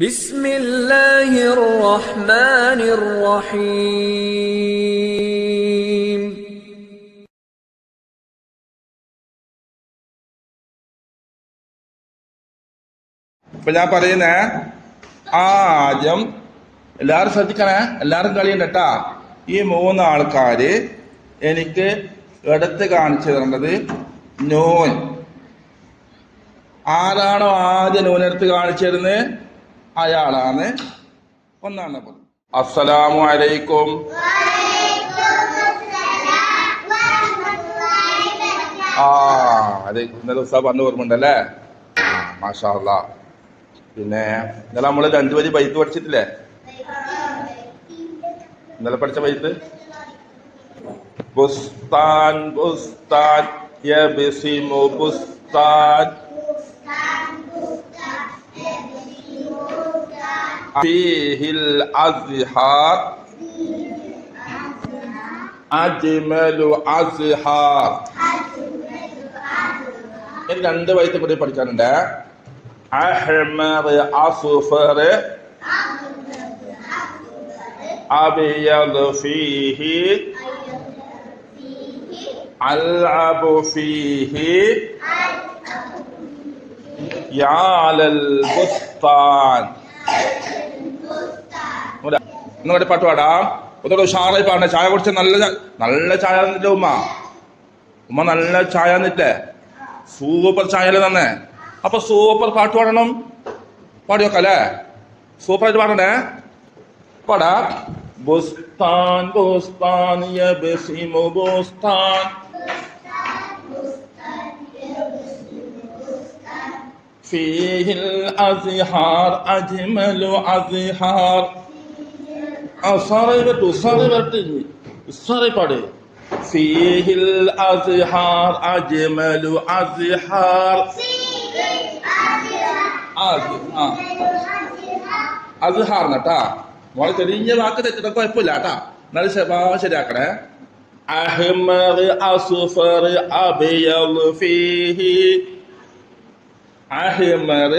بسم الله الرحمن الرحيم ഇപ്പൊ ഞാൻ പറയുന്നേ ആദ്യം എല്ലാരും ശ്രദ്ധിക്കണേ, എല്ലാരും കളിയുണ്ട് കേട്ടാ. ഈ മൂന്നാൾക്കാര് എനിക്ക് എടുത്ത് കാണിച്ചു തരേണ്ടത് നൂൻ. ആരാണോ ആദ്യം നൂനെടുത്ത് കാണിച്ചു തരുന്നത് അയാളാണ് ഒന്നാം നമ്പർ. അസ്സലാമു അലൈക്കും. അത് ഇന്നലെ ഉസ്താദ് പറഞ്ഞു ഓർമ്മയുണ്ടല്ലേ? മാഷാ അല്ലാ. പിന്നെ ഇന്നലെ നമ്മള് 2 വരി ബൈത്ത് പഠിച്ചിട്ടില്ലേ? ഇന്നലെ പഠിച്ച ബൈത്ത് ബുസ്താൻ ബുസ്താൻ യബ്സിമു ബുസ്താൻ ഫീഹിൽ അസ്ഹാർ അജ്മലു അസ്ഹാർ. ഇനി 2 ബൈത്ത് കൂടി പഠിക്കാനുണ്ട്. അഹ്മർ അസ്ഫർ അബിയദ് ഫീഹി അൽഅബു ഫീഹി യാലൽ ബുസ്താൻ. ഒന്നുകൂടെ പാട്ട് പാടാം. ഒന്നുകൂടെ ഉഷാറായി പാടണേ. ചായ കുടിച്ച നല്ല ചായ തന്നില്ലേ ഉമ്മ? ഉമ്മ നല്ല ചായ തന്നിട്ടേ, സൂപ്പർ ചായല്ലേ തന്നെ. അപ്പൊ സൂപ്പർ പാട്ട് പാടണം. പാടി വെക്കല്ലേ? സൂപ്പറായിട്ട് പാടണേ. പാടാ. ബുസ്താൻ ബുസ്താൻ യബ്സിമു ബുസ്താൻ ഫീഹിൽ അസ്ഹാർ അജ്മലു അസ്ഹാർ. സാറേ പറ്റൂ, സാറേ വരട്ടെ, സാറേ പാട്. ഫീഹിൽ അസ്ഹാർ അജ്മലു അസ്ഹാർ. അസ്ഹാർ കേട്ടാ മോളെ. ചെറിയ വാക്ക് തെറ്റിട്ട് കുഴപ്പമില്ല കേട്ടാ. എന്നാലും ശരിയാക്കണേ. അഹ്മർ അസ്ഫർ അബിയദ് ഫീഹി. അഹ്മർ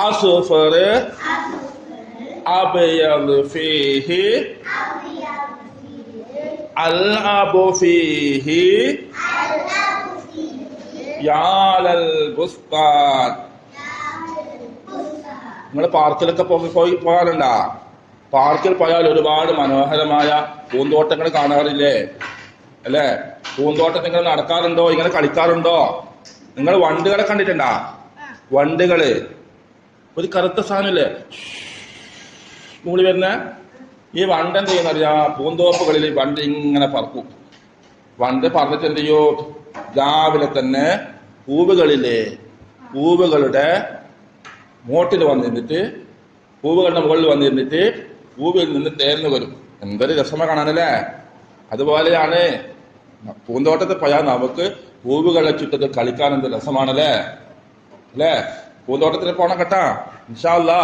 അസ്ഫർ അബിയദ് ഫീഹി അൽഅബു ഫീഹി യാലൽ ബുസ്താൻ. നിങ്ങൾ പാർക്കിലൊക്കെ പോകാറുണ്ടാ? പാർക്കിൽ പോയാൽ ഒരുപാട് മനോഹരമായ പൂന്തോട്ടങ്ങൾ കാണാറില്ലേ? അല്ലേ? പൂന്തോട്ടത്തിൽ നിങ്ങൾ നടക്കാറുണ്ടോ? ഇങ്ങനെ കളിക്കാറുണ്ടോ? നിങ്ങൾ വണ്ടുകളെ കണ്ടിട്ടുണ്ടാ? വണ്ടുകള് ഒരു കറുത്ത സാധനമില്ലേ മൂളി വരുന്ന ഈ വണ്ട് എന്ത് ചെയ്യുന്ന അറിയാ? പൂന്തോപ്പുകളിൽ വണ്ട് ഇങ്ങനെ പറക്കും. വണ്ട് പറഞ്ഞിട്ട് എന്ത് ചെയ്യോ? രാവിലെ തന്നെ പൂവുകളുടെ മോട്ടിൽ വന്നിരുന്നിട്ട്, പൂവുകളുടെ മുകളിൽ വന്നിരുന്നിട്ട് പൂവിൽ നിന്ന് തേർന്നു വരും. എന്തൊരു രസമാണ് കാണാനല്ലേ? അതുപോലെയാണ് പൂന്തോട്ടത്തിൽ പോയാൽ നമുക്ക് പൂവുകളെ ചുറ്റത്ത് കളിക്കാൻ എന്ത് രസമാണല്ലേ? അല്ലേ? പൂന്തോട്ടത്തിൽ പോണം കേട്ടാ. ഇൻഷാ അല്ലാ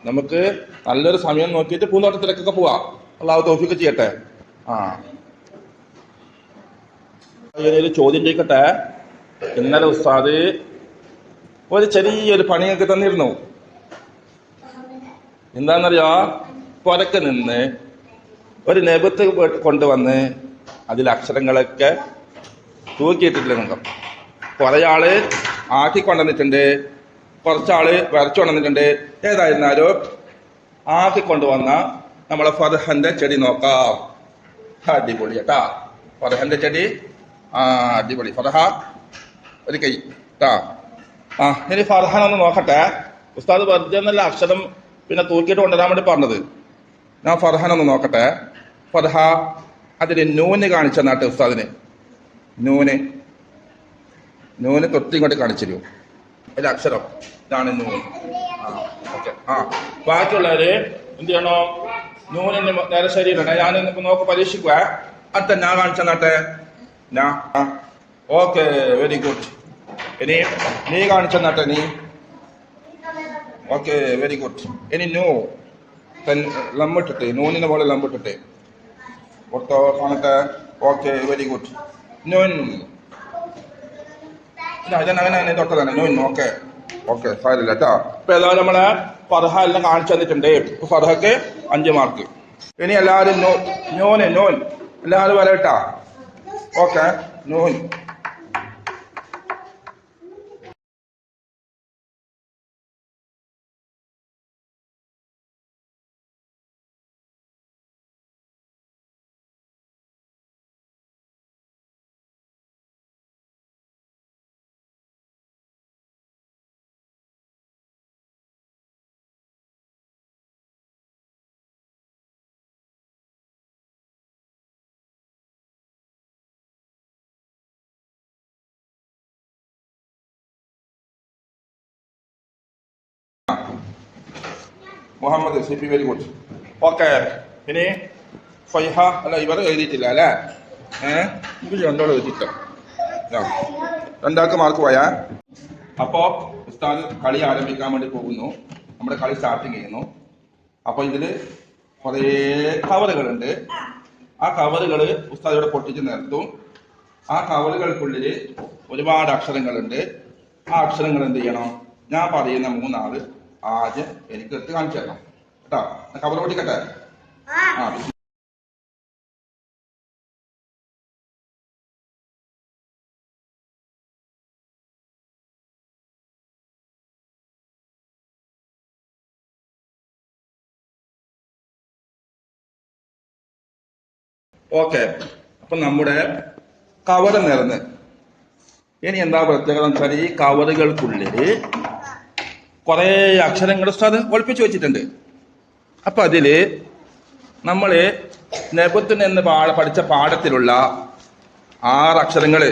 നമുക്ക് നല്ലൊരു സമയം നോക്കിയിട്ട് പൂന്തോട്ടത്തിലേക്കൊക്കെ പോവാം. അള്ളാഹു തൗഫീഖ് ചെയ്യട്ടെ. ഒരു ചോദ്യം ചോദിക്കട്ടെ. ഇന്നലെ ഉസ്താദ് ഒരു ചെറിയൊരു പണിയൊക്കെ തന്നിരുന്നു. എന്താണെന്നറിയോ? പുറക്ക് നിന്ന് ഒരു നെബത്ത് കൊണ്ടുവന്ന് അതിൽ അക്ഷരങ്ങളൊക്കെ തൂക്കിയിട്ടിട്ടില്ല. നിങ്ങൾ കുറെ ആള് ആക്കിക്കൊണ്ടുവന്നിട്ടുണ്ട്, കുറച്ചാള് വരച്ചു കൊണ്ടുവന്നിട്ടുണ്ട്. ഏതായിരുന്നാലും ആക്കിക്കൊണ്ടുവന്ന നമ്മളെ ഫർഹന്റെ ചെടി നോക്കാം. അടിപൊളി കേട്ടാ ഫർഹന്റെ ചെടി. അടിപൊളി ഫർഹ. ഒരു കൈ കേട്ടാ. ഇനി ഫർഹാൻ ഒന്ന് നോക്കട്ടെ. ഉസ്താദ് വെറുതെ നല്ല അക്ഷരം പിന്നെ തൂക്കിയിട്ട് കൊണ്ടുവരാൻ വേണ്ടി പറഞ്ഞത്. ഞാൻ ഫർഹാൻ ഒന്ന് നോക്കട്ടെ. ഫർഹ അതിന് നൂന് കാണിച്ചെന്നാട്ടെ ഉസ്താദിന്. നൂന് തൊട്ടി ഇങ്ങോട്ട് കാണിച്ചിരുന്നു. അതിന്റെ അക്ഷരം ഇതാണ് നൂൻ. ഓക്കെ. ബാക്കിയുള്ളവര് എന്ത് ചെയ്യണോ? നൂനിന്റെ നേരെ ശരീരമാണ്. ഞാൻ നോക്ക് പരീക്ഷിക്കുക. അത്ത ഞാൻ കാണിച്ചെന്നാട്ടെ. Okay, very good. ഇനി നീ കാണിച്ചെന്നാട്ടെ. നീ ഓക്കെ, വെരി ഗുഡ്. ഇനി ലമ്പിട്ടിട്ട് നൂനിന്റെ പോലെ ലമ്പിട്ടിട്ട് ഓർത്തോ കാണട്ടെ. Okay, very good. നൂൻ അങ്ങനെ തൊട്ടതാണ് നൂൻ. ഓക്കെ, ഓക്കെ സാരില്ല കേട്ടോ. ഇപ്പൊ ഏതായാലും നമ്മളെ ഫർഹ എല്ലാം കാണിച്ചു തന്നിട്ടുണ്ട്. ഫർഹക്ക് 5 മാർക്ക്. ഇനി എല്ലാവരും നോൻ എല്ലാവരും വരട്ടാ. ഓക്കെ നോൻ. Muhammad CP very good. Okay ഇനി ഫൈഹ അല്ല ഇവർ എഴുതിയിട്ടില്ല അല്ലേ? ഇത് രണ്ടോളം എഴുതിയില്ല. രണ്ടാൾക്ക് മാർക്ക് പോയാ. അപ്പോ ഉസ്താദ് കളി ആരംഭിക്കാൻ വേണ്ടി പോകുന്നു. നമ്മുടെ കളി സ്റ്റാർട്ടിങ് ചെയ്യുന്നു. അപ്പൊ ഇതില് കുറേ കവറുകളുണ്ട്. ആ കവറുകൾ ഉസ്താദ് ഇവിടെ പൊട്ടിച്ച് നിർത്തും. ആ കവറുകൾക്കുള്ളിൽ ഒരുപാട് അക്ഷരങ്ങളുണ്ട്. ആ അക്ഷരങ്ങൾ എന്ത് ചെയ്യണം? ഞാൻ പറയുന്ന 3 ആള് ആദ്യം എനിക്ക് എടുത്ത് കാണിച്ചു തരണം കേട്ടോ. കവർ പൊട്ടിക്കട്ടെ. ഓക്കെ അപ്പൊ നമ്മുടെ കവർ നിറഞ്ഞ് ഇനി എന്താ പ്രത്യേകത വെച്ചാൽ ഈ കവറുകൾക്കുള്ളില് കുറെ അക്ഷരങ്ങൾ ഉസ്താദ് ഒളിപ്പിച്ചു വെച്ചിട്ടുണ്ട്. അപ്പൊ അതില് നമ്മള് നബത്തുൻ എന്ന് പഠിച്ച പാഠത്തിലുള്ള 6 അക്ഷരങ്ങൾ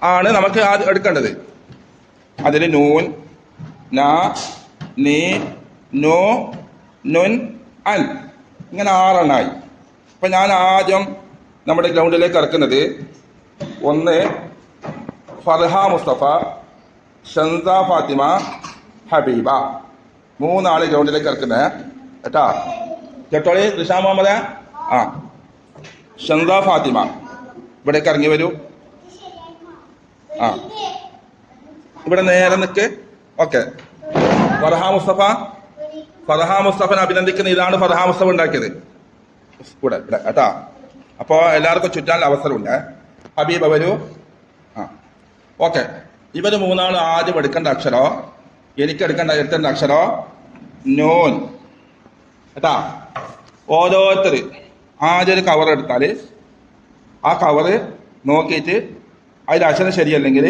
ആണ് നമുക്ക് ആദ്യം എടുക്കേണ്ടത്. അതിൽ നൂൻ, ന, നീ, നോ, നുൻ, അൻ ഇങ്ങനെ 6 എണ്ണായി. അപ്പൊ ഞാൻ ആദ്യം നമ്മുടെ ഗ്രൗണ്ടിലേക്ക് ഇറക്കുന്നത് 1 ഫർഹ മുസ്തഫ, ഷൻസ ഫാത്തിമ, ഹബീബ 3 ആള് ഗ്രൗണ്ടിലേക്ക് ഇറക്കുന്നത് കേട്ടാ. കേട്ടോളി റിഷാ മുഹമ്മദ്. ഷൻസ ഫാത്തിമ ഇവിടേക്ക് ഇറങ്ങി വരൂ. ഇവിടെ നേരെ നിൽക്ക്. ഓക്കെ ഫർഹ മുസ്തഫനെ അഭിനന്ദിക്കുന്ന ഇതാണ് ഫർഹ മുസ്തഫ ഉണ്ടാക്കിയത് ഇവിടെ ഇവിടെ കേട്ടാ. അപ്പോ എല്ലാവർക്കും ചുറ്റാനുള്ള അവസരമുണ്ട്. ഹബീബ വരൂ. ഓക്കെ ഇവര് 3 ആളും ആദ്യം എടുക്കേണ്ട അക്ഷരോ എനിക്ക് എടുത്തേണ്ട അക്ഷരോ നോൻ കേട്ടാ. ഓരോരുത്തർ ആദ്യം ഒരു കവർ എടുത്താല് ആ കവറ് നോക്കിയിട്ട് അതിൽ അക്ഷരം ശരിയല്ലെങ്കിൽ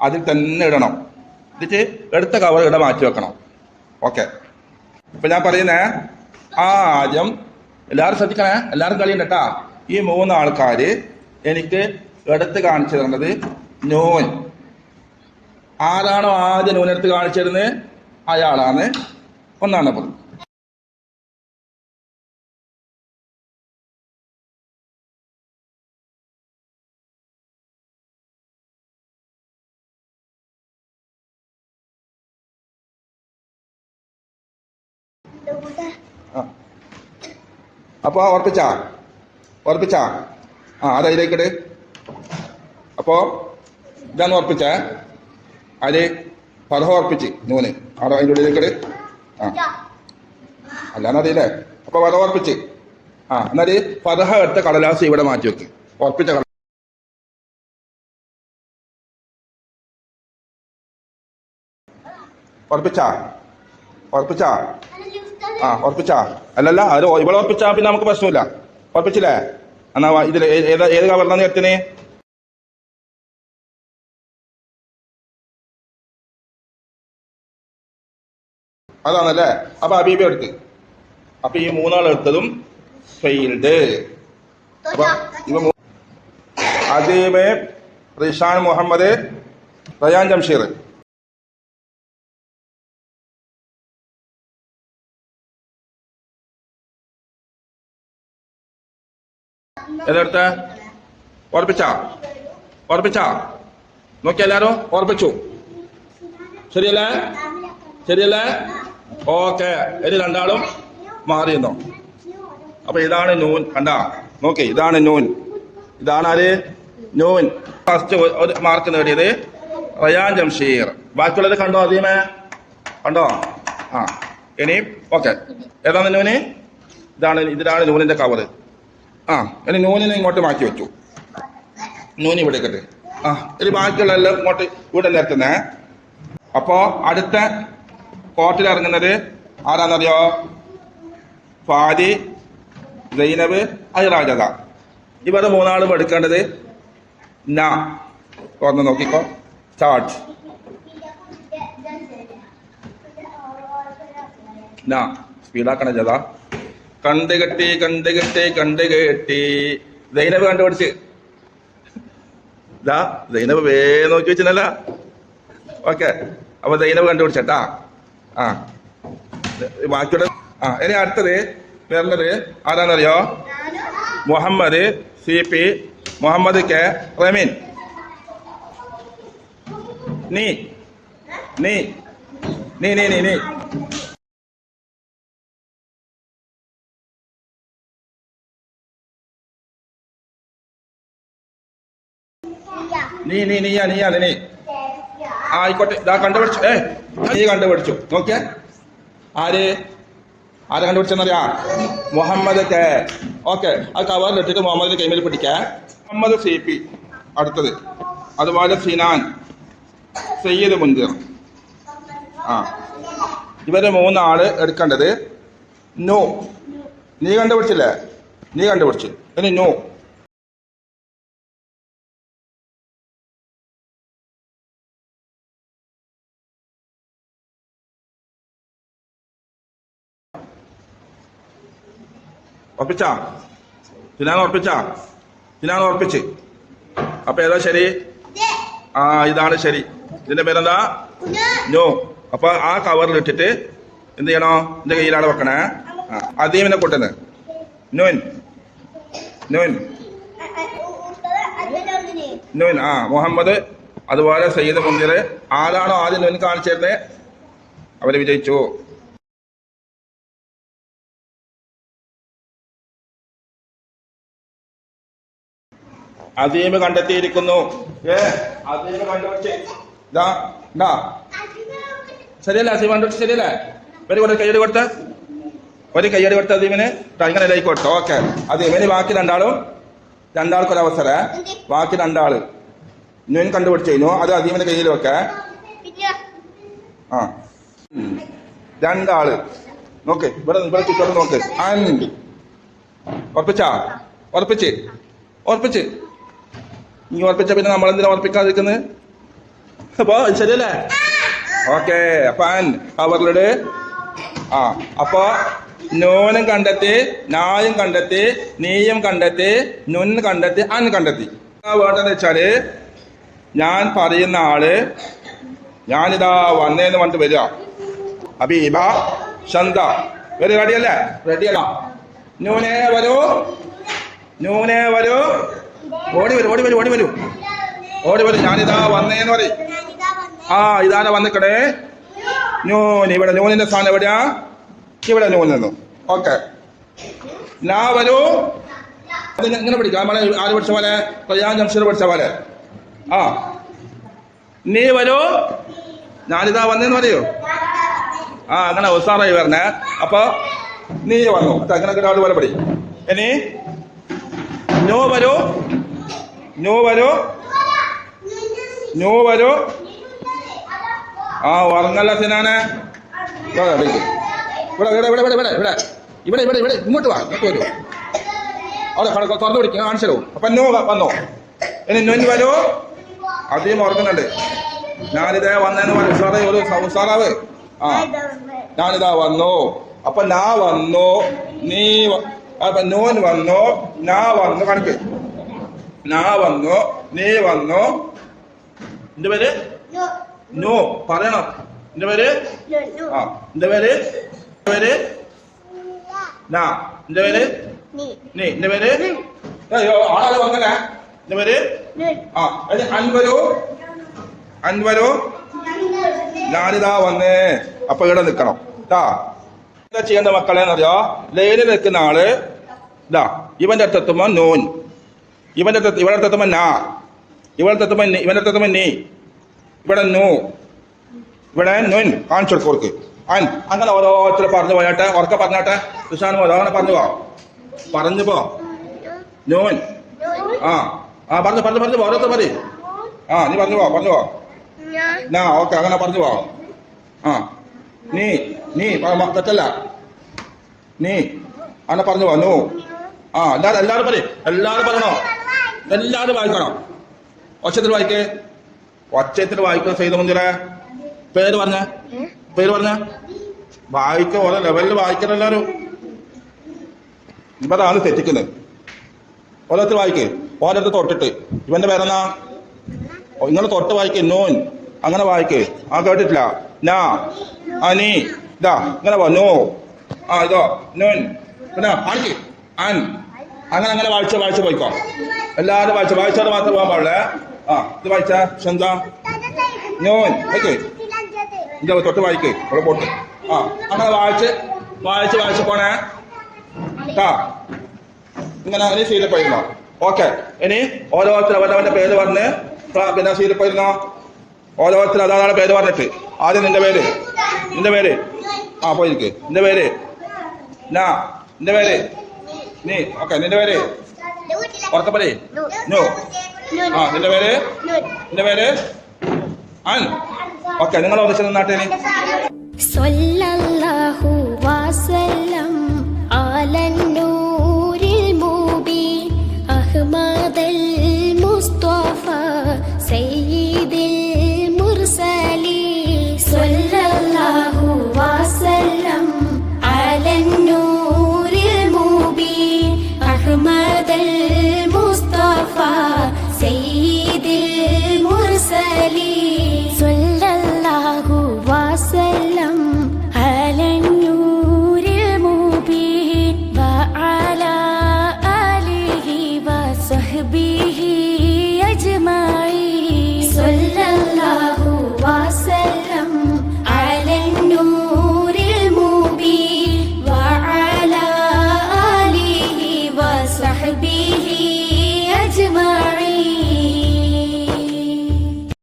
അതിൽ തന്നെ ഇടണം. എന്നിട്ട് എടുത്ത കവർ ഇവിടെ മാറ്റി വെക്കണം. ഓക്കെ ഇപ്പൊ ഞാൻ പറയുന്നേ ആദ്യം എല്ലാവരും ശ്രദ്ധിക്കണേ. എല്ലാവരും കളിയുണ്ട് കേട്ടാ. ഈ 3 ആൾക്കാര് എനിക്ക് എടുത്ത് കാണിച്ചു തരുന്നത് നൂൻ. ആരാണോ ആദ്യം നൂൻ എടുത്ത് കാണിച്ചു തരുന്നത് അയാളാണ് 1-ാം നമ്പർ. അപ്പൊ ഉറപ്പിച്ചാ അതയിലേക്കിട്. അപ്പോ ഇതാന്ന് ഉറപ്പിച്ചേ. അത് ഫർഹ ഉറപ്പിച്ച് നൂന് അവിടെ അതിൻ്റെ ഉള്ളിലേക്കിട്. അല്ലാന്ന് അറിയില്ലേ? അപ്പൊ ഫർഹ ഉറപ്പിച്ച്. എന്നാല് ഫർഹ എടുത്ത കടലാസ് ഇവിടെ മാറ്റി വെക്ക്. ഉറപ്പിച്ച ഉറപ്പിച്ചാ അല്ലല്ല അത് ഇവിടെ ഉറപ്പിച്ചാ പിന്നെ നമുക്ക് പ്രശ്നമില്ല. ഉറപ്പിച്ചില്ലേ? എന്നാ ഇതിൽ ഏത് കവറിനാന്ന് എത്തിന്? അതാണല്ലേ. അപ്പൊ ഹബീബ എടുത്ത്. അപ്പൊ ഈ 3 ആൾ എടുത്തതും ഫെയിൽഡ്. അപ്പൊ ഇവ അദീമ്, റിഷാൻ മുഹമ്മദ്, റയാൻ ജംഷീർ. ഏതെടുത്ത ഉറപ്പിച്ചാ നോക്കി എല്ലാരും ഉറപ്പിച്ചു. ശരിയല്ലേ? ഓക്കെ ഇനി 2 ആളും മാറിയെന്നോ. അപ്പൊ ഇതാണ് നൂൻ. കണ്ടാ നോക്കി ഇതാണ് നൂൻ. ഇതാണ് ആര്? നൂൻ. ഫസ്റ്റ് 1 മാർക്ക് നേടിയത് റയാൻ ജംഷീർ. ബാക്കിയുള്ളത് കണ്ടോ അതീമേ? കണ്ടോ? ആ ഇനി ഓക്കെ. ഏതാണ് നൂന്? ഇതിലാണ് നൂനിന്റെ കവറ്. ആ ഇനി നൂനിനെ ഇങ്ങോട്ട് മാറ്റി വെച്ചു. നൂന് ഇവിടെ ഇരിക്കട്ടെ. ആ ഇനി ബാക്കിയുള്ള എല്ലാം ഇങ്ങോട്ട് ഇവിടെ നിർത്തുന്നേ. അപ്പോ അടുത്ത കോർട്ടിൽ ഇറങ്ങുന്നത് ആരാന്നറിയോ? ഫാദി, സൈനബ്, അയ്റാജത. ഇവരെ മൂന്നാളും എടുക്കേണ്ടത് ന. തുറന്ന് നോക്കിക്കോ. സ്റ്റാർട്ട്. ന സ്പീഡാക്കണ ജത. കണ്ടുകെട്ടി കണ്ടുകെട്ടി കണ്ടുകെട്ടി. സൈനബ് കണ്ടുപിടിച്ച്. സൈനബ് നോക്കി വെച്ചില്ല. ഓക്കെ, അപ്പൊ സൈനബ് കണ്ടുപിടിച്ചേട്ടാ. ആ ബാക്കിയുടെ ഇനി അടുത്തത് വരുന്നത് ആരാന്നറിയോ? Muhammad CP, Muhammad K, റമീൻ. നീ നീ നീ നീ നീ നീ നീ നീ നീയാ നീയാണ് നീ. ആയിക്കോട്ടെ, ഇതാ കണ്ടുപിടിച്ചു. നീ കണ്ടുപിടിച്ചു. നോക്കിയേ, ആര് കണ്ടുപിടിച്ചെന്നറിയാ? മുഹമ്മദ് K. ഓക്കെ, ആ കവറിൽ ഇട്ടിട്ട് മുഹമ്മദിന്റെ കൈമേൽ പിടിക്കാം. മുഹമ്മദ് CP അടുത്തത്. അതുപോലെ സിനാൻ, സയ്യിദ് മുൻദിർ. ആ ഇവരെ മൂന്നാള് എടുക്കേണ്ടത് നോ. നീ കണ്ടുപിടിച്ചില്ലേ? നീ കണ്ടുപിടിച്ചു. ഇനി നോ. ഉറപ്പിച്ചാ? സിനാൻ ഉറപ്പിച്ചാ? സിനാൻ ഉറപ്പിച്ച്. അപ്പൊ ഏതാ ശരി? ആ ഇതാണ് ശരി. ഇതിന്റെ പേരെന്താ? നോ. അപ്പൊ ആ കവറിൽ ഇട്ടിട്ട് എന്ത് ചെയ്യണോ? എന്റെ കയ്യിലാണ് വെക്കണേ. അതീമിനെ കൂട്ടുന്നത് നൂൻ നൂൻ നൂൻ. ആ മുഹമ്മദ്, അതുപോലെ സയ്യിദ് മുൻദിർ. ആരാണോ ആദ്യം നൂൻ കാണിച്ചിരുന്നത് അവര് വിജയിച്ചു. അദീമ് കണ്ടെത്തിയിരിക്കുന്നു. അദീമ് കണ്ടുപിടിച്ച്. ശരിയല്ലേ? അസീം കണ്ടുപിടിച്ച് ശരിയല്ലേ? ഒരു കയ്യടി കൊടുത്ത, ഒരു കയ്യടി കൊടുത്ത അദീമിന്. ഇങ്ങനെ ലൈക്ക് കൊടുത്തു. ഓക്കെ, അദീമിന് ബാക്കി രണ്ടാൾക്കൊരവസരം. ബാക്കി രണ്ടാള് ഞാൻ കണ്ടുപിടിച്ചു കഴിഞ്ഞു. അത് അദീമിന്റെ കയ്യിൽ വെക്കേ. ആ രണ്ടാള് നോക്ക്. ഇവിടെ ചുറ്റോട്ട് നോക്ക്. ഉറപ്പിച്ചാ? ഉറപ്പിച്ച്. നീ ഉറപ്പിച്ച പിന്നെ നമ്മളെന്തിനാ ഉറപ്പിക്കാതിരിക്കുന്നത്? അപ്പൊ ശരിയല്ലേ? ഓക്കെ, അപ്പൊ കവറിലിട്. അപ്പൊ നൂനും കണ്ടെത്തി, നായും കണ്ടെത്തി, നീയും കണ്ടെത്തി, നുൻ കണ്ടെത്തി, അൻ കണ്ടെത്തി. വേണ്ടെന്ന് വെച്ചാല് ഞാൻ പറയുന്ന ആള് ഞാനിതാ വന്നേന്ന് പറഞ്ഞിട്ട് വരിക. ഹബീബ, ഷന്ത. വെരി റെഡിയല്ലേ? റെഡിയല്ല. നൂനേ വരൂ, നൂനേ വരൂ. ഓടി വരൂ. ഞാനിതാ വന്നേന്ന് പറയും. ഇതാരാ വന്നിക്കടേ? നൂൻ. ഇവിടെ നൂനിന്റെ സ്ഥാനം എവിടെയാ? ഇവിടെ നൂൻ നിന്നു. ഓക്കെ, നാ വരൂ. അത് ഇങ്ങനെ പിടിക്കാം. നമ്മളെ ആര് പഠിച്ച പോലെ? റയാൻ ജംഷീർ പഠിച്ച പോലെ. നീ വരൂ. ഞാനിതാ വന്നേന്ന് പറയൂ. അങ്ങനെ ഉസാറായി വരണേ. അപ്പൊ നീ വന്നു. അങ്ങനെ ഒരാൾ പോലെ പഠി. ഇനി നോ വരൂ. ഉറങ്ങല്ല സിനാനെ. ഇവിടെ ഇങ്ങോട്ട് വാ. ഇങ്ങോട്ട് വരൂ. അവിടെ തുറന്നു പിടിക്കുക. കാണിച്ചു. അപ്പൊ നോ വന്നോ. ഇനി നൊൻ വരൂ. അധികം ഓർക്കുന്നുണ്ട്. ഞാനിതേ വന്നേന്ന് പറഞ്ഞു. ഉസാറേ, ഒരു ഉസാറാവ്. ഞാനിതാ വന്നു. അപ്പൊ നാ വന്നു, നീ. അപ്പൊ നൂൻ വന്നു, നാ വന്നു. കണക്ക്. നാ വന്നു, നീ വന്നു. എന്റെ പേര് നോ. പറയണം. എന്റെ പേര് എന്റെ പേര് നാ. എന്റെ പേര് നീ. എന്റെ പേര് ആളാള് വന്നല്ലേ? എന്റെ പേര് അൻവരോ. ഞാനിതാ വന്നേ. അപ്പൊ ഇവിടെ നിക്കണം. എന്താ ചെയ്യേണ്ട മക്കളെ എന്നറിയോ? ലൈനിൽ നിൽക്കുന്ന ആള് ഇവന്റെ അടുത്തെത്തുമ്പോ നൂൻ, ഇവിടെ അടുത്തെത്തുമ്പോ നാ, ഇവന്റെ അടുത്തെത്തുമ്പോ നീ. ഇവിടെ നു, ഇവിടെ നുൻ കാണിച്ചു കൊടുക്കും അൻ. അങ്ങനെ ഓരോരുത്തർ പറഞ്ഞു പോയാട്ടെ, ഉറക്കെ പറഞ്ഞാട്ടെ. സുഷാൻ പോലെ അങ്ങനെ പറഞ്ഞു പോ, പറഞ്ഞു പോ. നൂൻ. ആ പറഞ്ഞു പറഞ്ഞു പറഞ്ഞു പോ, ഓരോരുത്തർ പറയും. നീ പറഞ്ഞു പോ, പറഞ്ഞു പോ. ഓക്കെ, അങ്ങനെ പറഞ്ഞു പോ. നീ നീ തെറ്റല്ല, നീ അങ്ങനെ പറഞ്ഞു പോ. നു. എല്ലാരും പറയും, എല്ലാരും പറയണോ, എല്ലാരും വായിക്കണോ. ഒച്ചത്തിൽ വായിക്കേ, ഒച്ചത്തിൽ വായിക്കോ. ചെയ്ത മുന്തിരെ പേര് പറഞ്ഞ, പേര് പറഞ്ഞ വായിക്കോ. ഓരോ ലെവലിൽ വായിക്കണം എല്ലാരും. ഇവരാണ് തെറ്റിക്കുന്നത്. ഓരോരുത്തർ വായിക്കേ, ഓരോരുത്തർ തൊട്ടിട്ട്. ഇവന്റെ പേരെന്നാ, നിങ്ങൾ തൊട്ട് വായിക്കേ. നോൻ അങ്ങനെ വായിക്കേ. കേട്ടിട്ടില്ല. നാ നീ ഇതാ ഇങ്ങനെ പോ. നോ ഇതോ നോൻ. പിന്നെ ആണിക്ക് അൻ. അങ്ങനെ അങ്ങനെ വായിച്ച വായിച്ച് പോയിക്കോ. എല്ലാരും വായിച്ചാൽ മാത്രം പോകാൻ പാടില്ലേ. ഇത് വായിച്ച എന്താ നോൻ വായിക്കേ. ഇതാ തൊട്ട് വായിക്കേ, ഇവിടെ പോട്ട്. അങ്ങനെ വായിച്ച് വായിച്ച് വായിച്ച് പോണേ. ഇങ്ങനെ ഇനി ശീലപ്പോയിരുന്നോ. ഓക്കെ, ഇനി ഓരോരുത്തർ അവനവന്റെ പേര് പറഞ്ഞ് പിന്നെ ശീലപ്പോയിരുന്നോ. ഓരോരുത്തർ അതാണ് പേര് പറഞ്ഞിട്ട്. ആദ്യം നിന്റെ പേര്, നിന്റെ പേര്. പോയിരിക്ക്. നിന്റെ പേര് നാ, നിന്റെ പേര് നീ. ഓക്കെ, നിന്റെ പേര് ഉറക്കപ്പറേ. നോ. നിന്റെ പേര്, നിന്റെ പേര് അൻ. ഓക്കെ, നിങ്ങൾ ഒന്നിച്ച് നിന്നാട്ടേനി.